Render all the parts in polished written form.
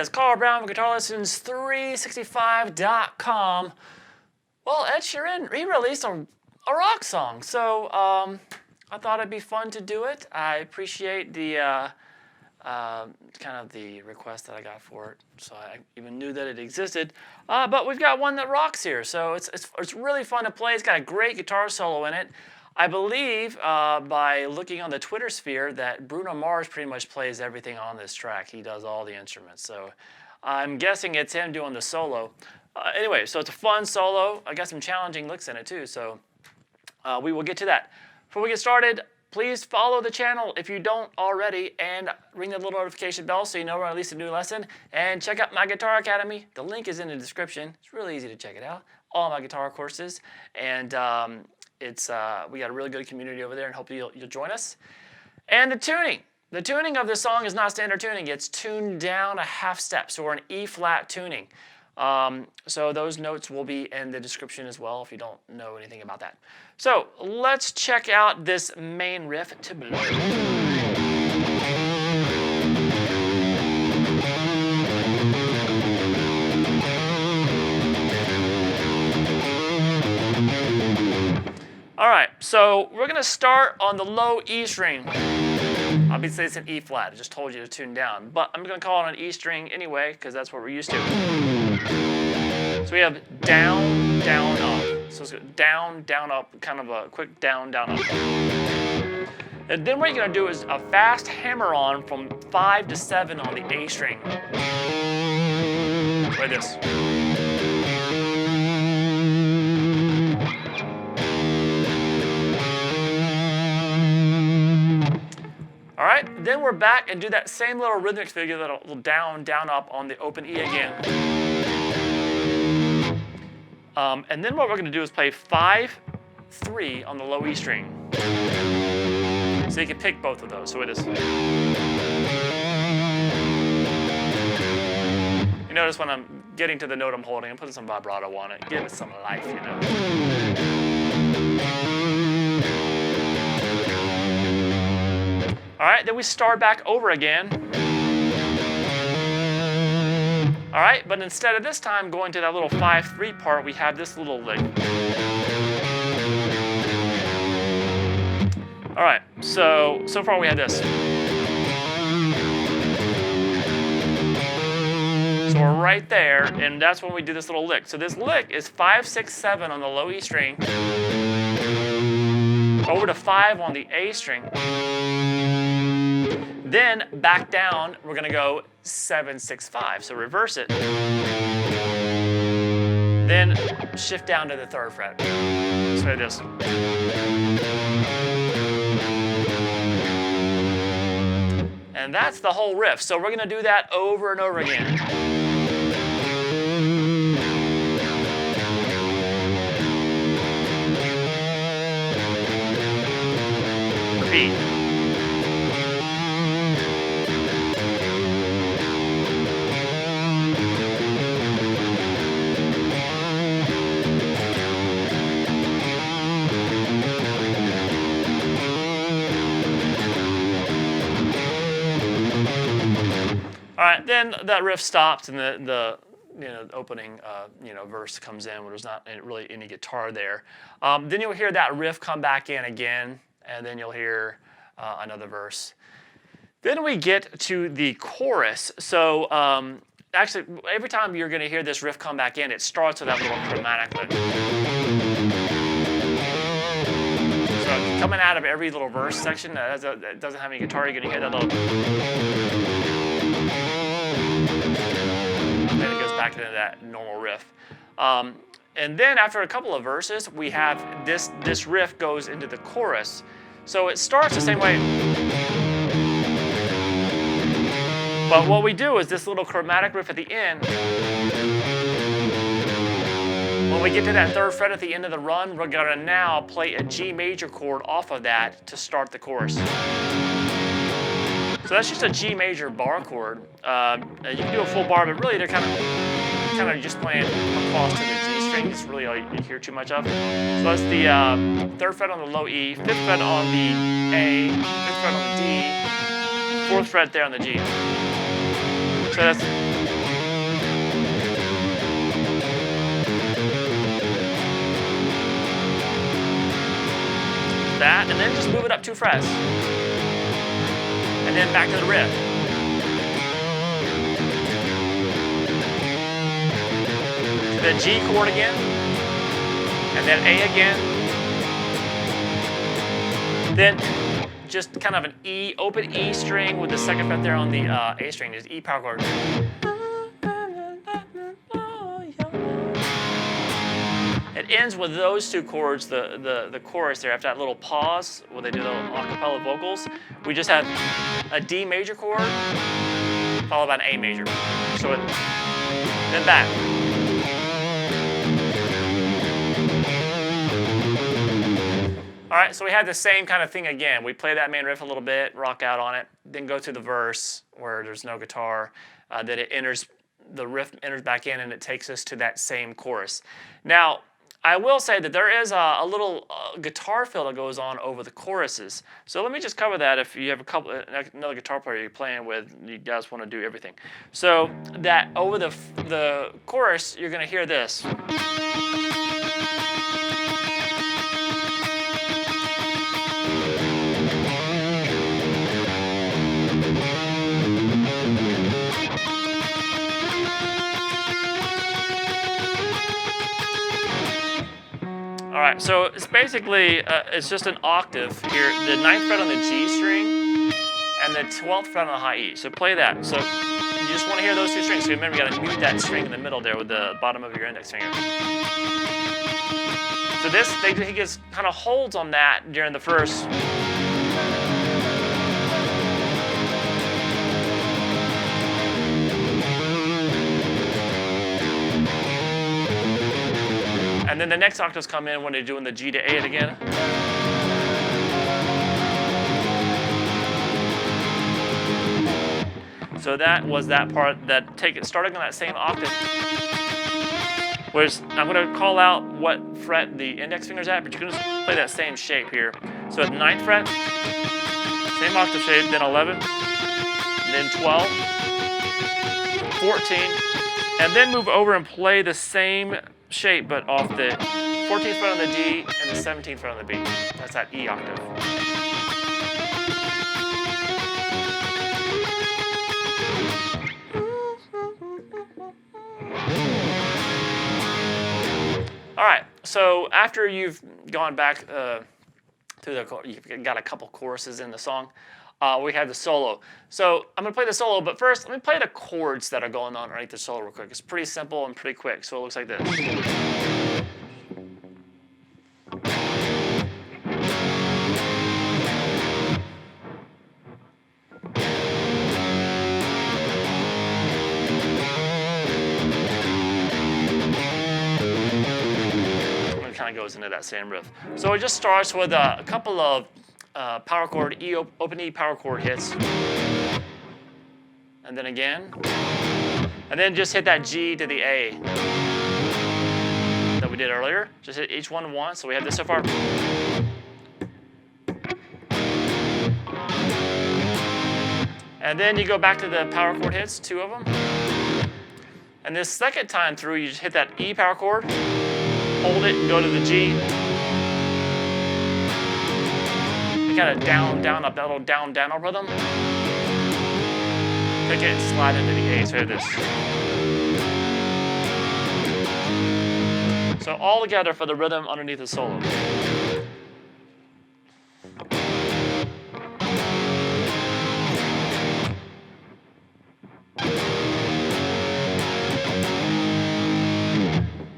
is Carl Brown from GuitarLessons365.com. Well, Ed Sheeran, he released a rock song, so I thought it'd be fun to do it. I appreciate the kind of the request that I got for it, so I even knew that it existed. But we've got one that rocks here, so it's really fun to play. It's got a great guitar solo in it. I believe by looking on the Twitter sphere that Bruno Mars pretty much plays everything on this track. He does all the instruments, so I'm guessing it's him doing the solo. Anyway, so it's a fun solo. I got some challenging licks in it too, so we will get to that. Before we get started, please follow the channel if you don't already, and ring the little notification bell so you know when I release a new lesson. And check out my Guitar Academy. The link is in the description. It's really easy to check it out. All my guitar courses, and we got a really good community over there, and hope you'll join us. And the tuning. The tuning of this song is not standard tuning. It's tuned down a half step, so we're in E-flat tuning. So those notes will be in the description as well if you don't know anything about that. So let's check out this main riff to blow. All right, so we're going to start on the low E string. Obviously, it's an E flat. I just told you to tune down, but I'm going to call it an E string anyway because that's what we're used to. So we have down, down, up. So let's go down, down, up, kind of a quick down, down, up. And then what you're going to do is a fast hammer on from 5 to 7 on the A string. Like this. All right, then we're back and do that same little rhythmic figure, that little down, down, up on the open E again. And then what we're going to do is play 5, 3 on the low E string. So you can pick both of those. So it is. You notice when I'm getting to the note I'm holding, I'm putting some vibrato on it, give it some life, you know. All right, then we start back over again. All right, but instead of this time going to that little 5-3 part, we have this little lick. All right, so far we have this. So we're right there, and that's when we do this little lick. So this lick is 5, 6, 7 on the low E string, over to 5 on the A string. Then back down, we're going to go 7, 6, 5. So reverse it. Then shift down to the 3rd fret. So like this. And that's the whole riff. So we're going to do that over and over again. Repeat. All right, then that riff stops, and the opening verse comes in where there's not really any guitar there. Then you'll hear that riff come back in again, and then you'll hear another verse. Then we get to the chorus. So actually, every time you're going to hear this riff come back in, it starts with that little chromatic lick. So coming out of every little verse section that doesn't have any guitar, you're going to hear that little. Then it goes back into that normal riff. And then after a couple of verses, we have this riff goes into the chorus. So it starts the same way. But what we do is this little chromatic riff at the end. When we get to that 3rd fret at the end of the run, we're going to now play a G major chord off of that to start the chorus. So that's just a G major bar chord. You can do a full bar, but really they're kind of just playing across to the G string. It's really all you hear too much of. So that's the 3rd fret on the low E, 5th fret on the A, 5th fret on the D, 4th fret there on the G. So that's that, and then just move it up 2 frets. And then back to the riff. To the G chord again, and then A again. Then just kind of an E, open E string with the 2nd fret there on the A string, is E power chord. It ends with those 2 chords, the chorus there, after that little pause where they do the a cappella vocals. We just have a D major chord followed by an A major. So then back. All right, so we have the same kind of thing again. We play that main riff a little bit, rock out on it, then go to the verse where there's no guitar. Then the riff enters back in, and it takes us to that same chorus. Now, I will say that there is a little guitar fill that goes on over the choruses. So let me just cover that. If you have another guitar player you're playing with, you guys want to do everything. So that over the chorus, you're going to hear this. All right, so it's basically, it's just an octave here, the 9th fret on the G string and the 12th fret on the high E. So play that. So you just want to hear those 2 strings. So remember, you got to mute that string in the middle there with the bottom of your index finger. So he gets kind of holds on that during the first. And then the next octaves come in when they're doing the G to A again. So that was that part that starting on that same octave. Whereas I'm going to call out what fret the index finger's at, but you can just play that same shape here. So at 9th fret, same octave shape, then 11, then 12, 14, and then move over and play the same shape, but off the 14th fret on the D and the 17th fret on the B. That's that E octave. All right, so after you've gone back through you've got a couple choruses in the song, we have the solo. So I'm going to play the solo, but first let me play the chords that are going on underneath the solo real quick. It's pretty simple and pretty quick, so it looks like this. It kind of goes into that same riff. So it just starts with a couple of power chord, open E power chord hits. And then again. And then just hit that G to the A that we did earlier. Just hit each one once. So we have this so far. And then you go back to the power chord hits, 2 of them. And this second time through, you just hit that E power chord, hold it, and go to the G. Kind of down, down, up, that little down, down rhythm. Pick it and slide into the A. So here this. So all together for the rhythm underneath the solo.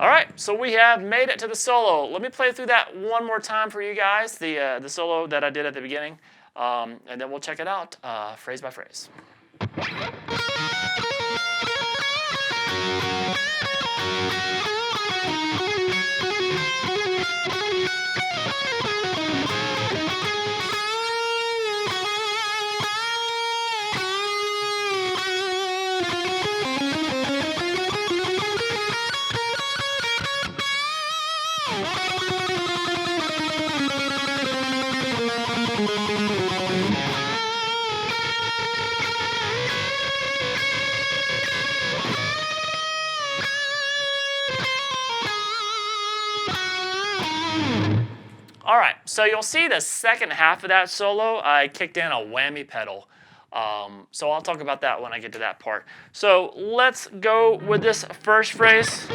All right, so we have made it to the solo. Let me play through that one more time for you guys, the solo that I did at the beginning, and then we'll check it out phrase by phrase. All right, so you'll see the second half of that solo, I kicked in a whammy pedal. So I'll talk about that when I get to that part. So let's go with this first phrase.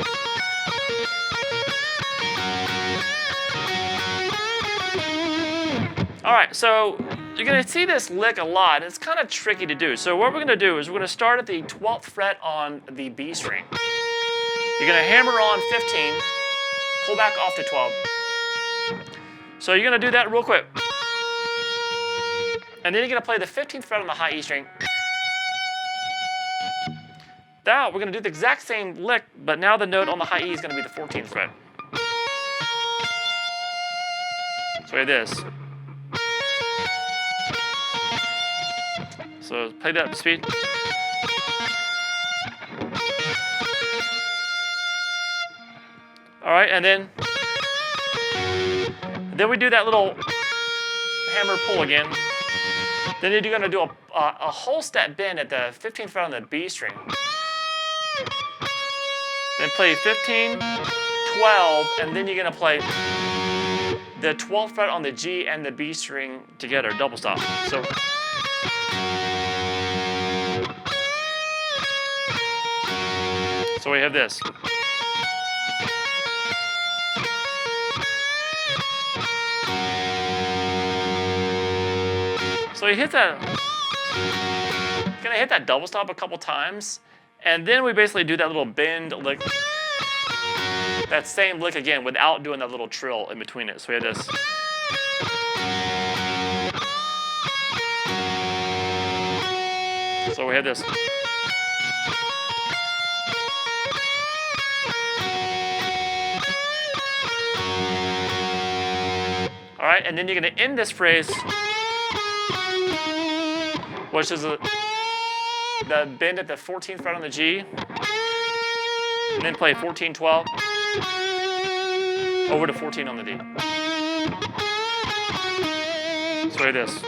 All right, so you're going to see this lick a lot. It's kind of tricky to do. So what we're going to do is we're going to start at the 12th fret on the B string. You're going to hammer on 15, pull back off to 12. So you're going to do that real quick. And then you're going to play the 15th fret on the high E string. Now we're going to do the exact same lick, but now the note on the high E is going to be the 14th fret. So we have this. So play that up to speed. All right, and then we do that little hammer pull again. Then you're going to do a whole step bend at the 15th fret on the B string. Then play 15, 12, and then you're going to play the 12th fret on the G and the B string together, double stop. So we have this. So you hit that, gonna hit that double stop a couple times, and then we basically do that little bend lick, that same lick again without doing that little trill in between it. So we have this. So we have this. All right, and then you're gonna end this phrase, which is the bend at the 14th fret on the G, and then play 14, 12, over to 14 on the D. So like this.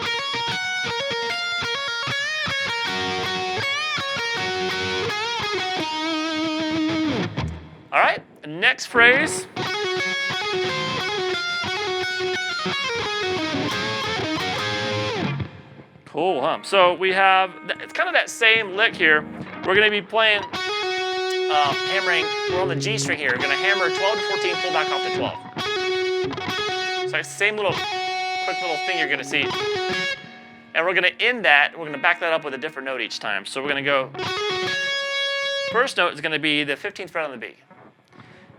All right, next phrase. Cool, huh? So we have, it's kind of that same lick here. We're going to be playing, hammering, we're on the G string here. We're going to hammer 12 to 14, pull back off to 12. So same little, quick little thing you're going to see. And we're going to end that, we're going to back that up with a different note each time. So we're going to go, first note is going to be the 15th fret on the B.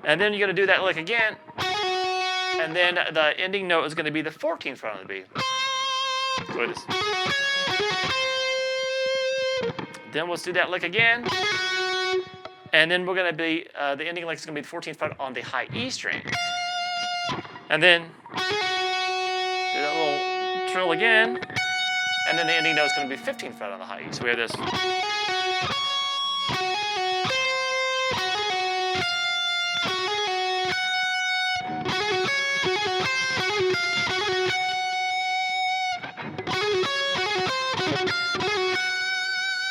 And then you're going to do that lick again. And then the ending note is going to be the 14th fret on the B. So it is. Then we'll do that lick again. And then we're going to be, the ending lick is going to be the 14th fret on the high E string. And then do that little trill again. And then the ending note is going to be 15th fret on the high E. So we have this.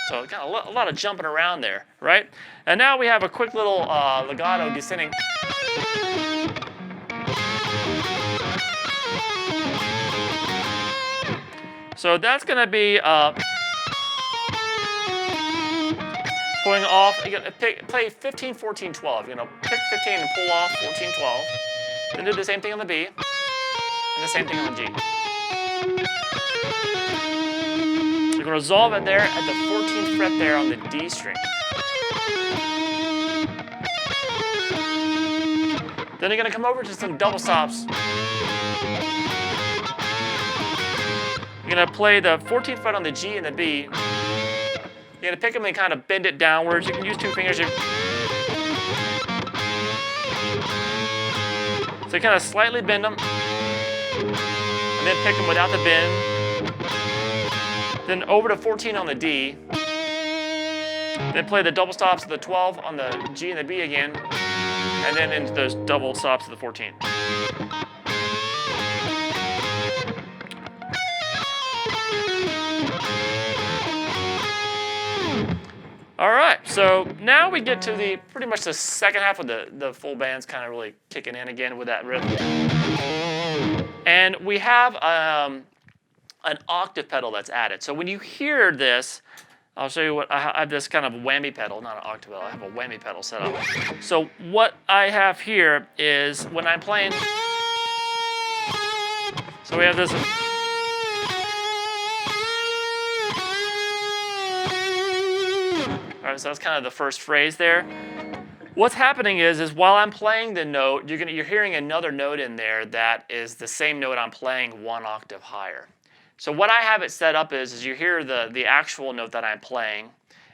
So got a lot of jumping around there, right? And now we have a quick little legato descending. So that's going to be pulling off. You're going to play 15, 14, 12. You're going to pick 15 and pull off 14, 12. Then do the same thing on the B, and the same thing on the G. You're going to resolve it there at the 14th fret there on the D string. Then you're going to come over to some double stops. You're going to play the 14th fret on the G and the B. You're going to pick them and kind of bend it downwards. You can use 2 fingers. So you kind of slightly bend them, and then pick them without the bend. Then over to 14 on the D. Then play the double stops of the 12 on the G and the B again, and then into those double stops of the 14. All right, so now we get to the pretty much the second half of the full band's kind of really kicking in again with that riff. And we have an octave pedal that's added. So when you hear this, I'll show you what I have this kind of whammy pedal, not an octave pedal, I have a whammy pedal set up. So what I have here is when I'm playing, so we have this. All right, so that's kind of the first phrase there. What's happening is while I'm playing the note, you're hearing another note in there that is the same note I'm playing 1 octave higher. So what I have it set up is you hear the actual note that I'm playing,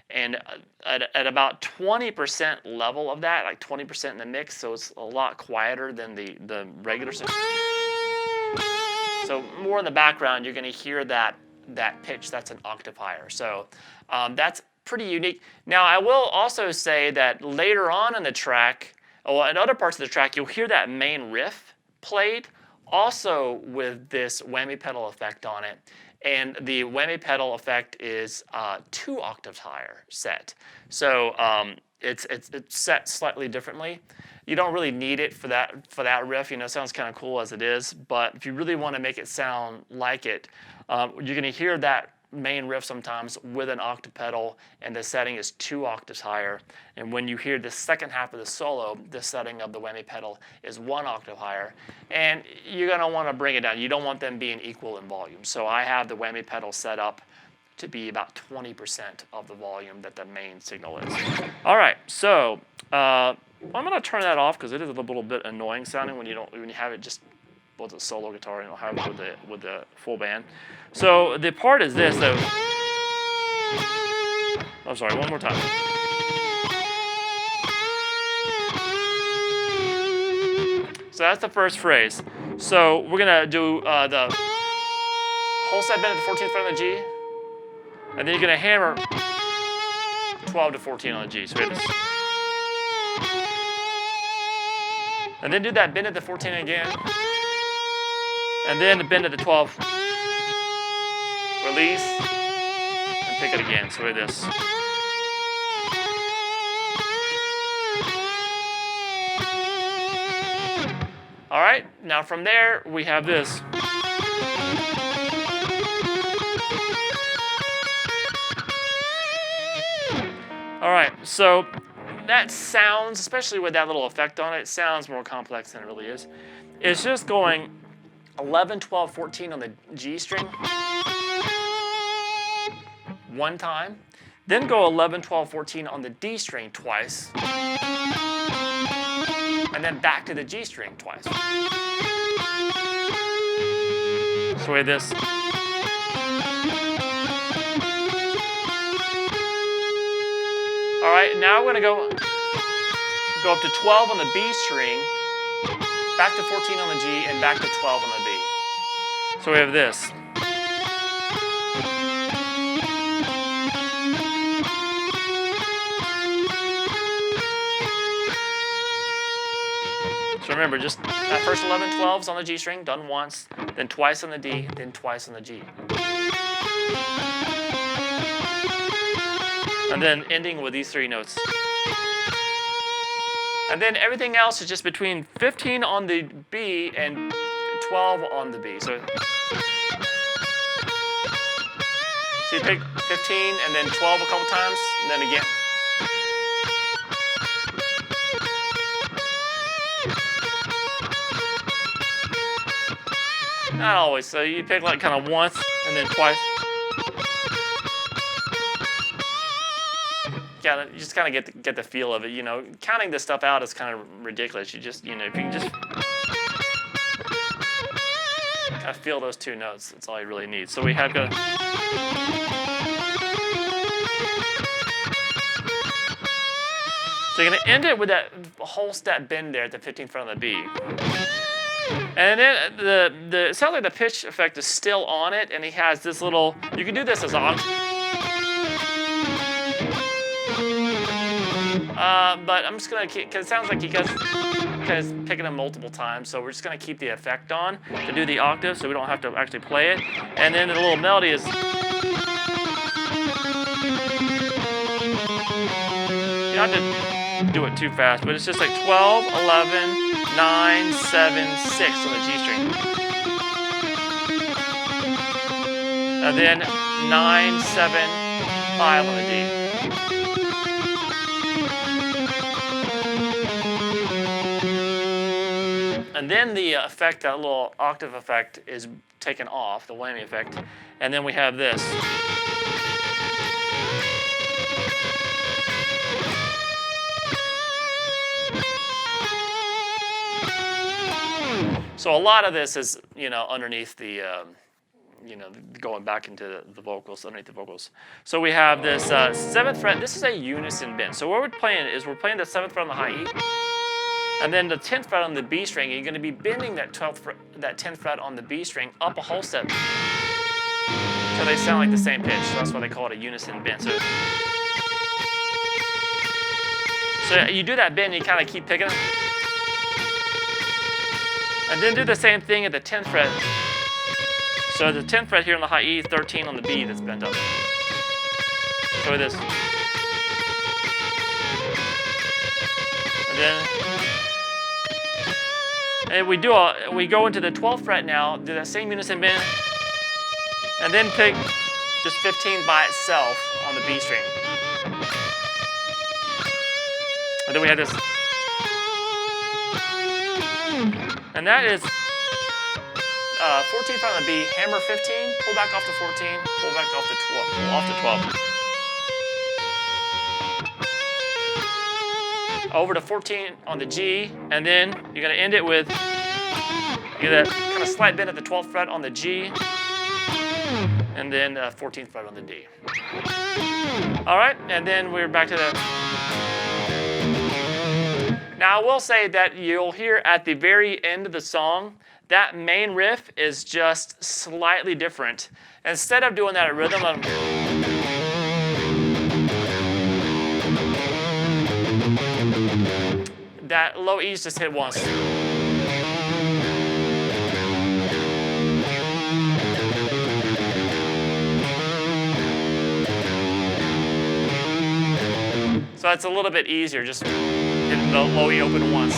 and at about 20% level of that, like 20% in the mix, so it's a lot quieter than the regular sound. So more in the background, you're going to hear that pitch that's an octave higher. So that's pretty unique. Now, I will also say that later on in the track, in other parts of the track, you'll hear that main riff played, also with this whammy pedal effect on it. And the whammy pedal effect is 2 octaves higher set. So it's set slightly differently. You don't really need it for that riff. It sounds kind of cool as it is. But if you really want to make it sound like it, you're going to hear that main riff sometimes with an octave pedal, and the setting is 2 octaves higher. And when you hear the second half of the solo, the setting of the whammy pedal is 1 octave higher. And you're going to want to bring it down. You don't want them being equal in volume. So I have the whammy pedal set up to be about 20% of the volume that the main signal is. All right, so I'm going to turn that off because it is a little bit annoying sounding when you have it just with a solo guitar, you don't have it with the full band. So the part is this, though. Oh, sorry, one more time. So that's the first phrase. So we're gonna do the whole set bend at the 14th fret on the G, and then you're gonna hammer 12 to 14 on the G. So we have this. And then do that bend at the 14 again. And then the bend at the 12, release, and pick it again. So we have this. All right, now from there, we have this. All right, so that sounds, especially with that little effect on it, it sounds more complex than it really is. It's just going 11, 12, 14 on the G string one time, then go 11, 12, 14 on the D string twice, and then back to the G string twice. So we have this. All right, now we're going to go up to 12 on the B string, back to 14 on the G, and back to 12 on the B. So we have this. So remember, just that first 11, 12s on the G string, done once, then twice on the D, then twice on the G. And then ending with these 3 notes. And then everything else is just between 15 on the B and 12 on the B. So you pick 15 and then 12 a couple times, and then again. Not always. So you pick like kind of once and then twice. Yeah, you just kind of get the feel of it. Counting this stuff out is kind of ridiculous. You just, if you can just kind of feel those 2 notes, that's all you really need. So we have got. So you're going to end it with that whole step bend there at the 15th fret on the B. And then it sounds like the pitch effect is still on it, and he has this little. You can do this as octave. But I'm just going to keep, because it sounds like you guys is picking them multiple times, so we're just going to keep the effect on to do the octave so we don't have to actually play it. And then the little melody is. not to do it too fast, but it's just like 12, 11, 9, 7, 6 on the G string. And then 9, 7, 5 on the D. And then the effect, that little octave effect, is taken off, the whammy effect. And then we have this. So a lot of this is, underneath the, going back into the vocals, underneath the vocals. So we have this 7th fret. This is a unison bend. So what we're playing is we're playing the 7th fret on the high E, and then the 10th fret on the B string. And you're going to be bending that 10th fret on the B string up a whole step until they sound like the same pitch. So that's why they call it a unison bend. So you do that bend, and you kind of keep picking it. And then do the same thing at the 10th fret. So the 10th fret here on the high E, 13 on the B that's bent up. So it is. And we go into the 12th fret now, do that same unison bend, and then pick just 15 by itself on the B string. And then we have this. And that is 14th fret on the B, hammer 15, pull back off to 14, pull back off to 12. Over to 14 on the G, and then you're going to end it with that kind of slight bend at the 12th fret on the G, and then 14th fret on the D. All right, and then we're back to the. Now I will say that you'll hear at the very end of the song, that main riff is just slightly different. Instead of doing that rhythm of that low E's just hit once. So it's a little bit easier, just hitting the low E open once.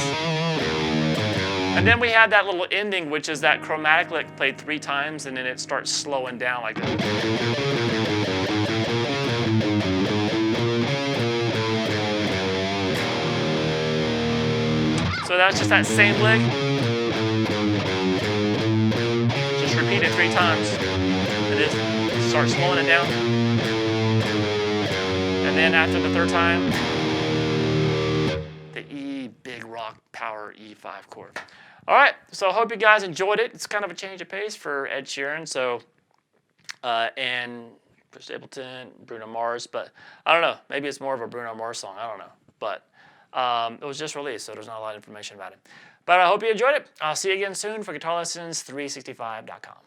And then we had that little ending, which is that chromatic lick played 3 times, and then it starts slowing down like that. So that's just that same lick. Just repeat it 3 times. And it starts slowing it down. And then after the 3rd time, the E, big rock power E5 chord. All right, so I hope you guys enjoyed it. It's kind of a change of pace for Ed Sheeran, so and for Stapleton, Bruno Mars, but I don't know. Maybe it's more of a Bruno Mars song. I don't know, but it was just released, so there's not a lot of information about it. But I hope you enjoyed it. I'll see you again soon for GuitarLessons365.com.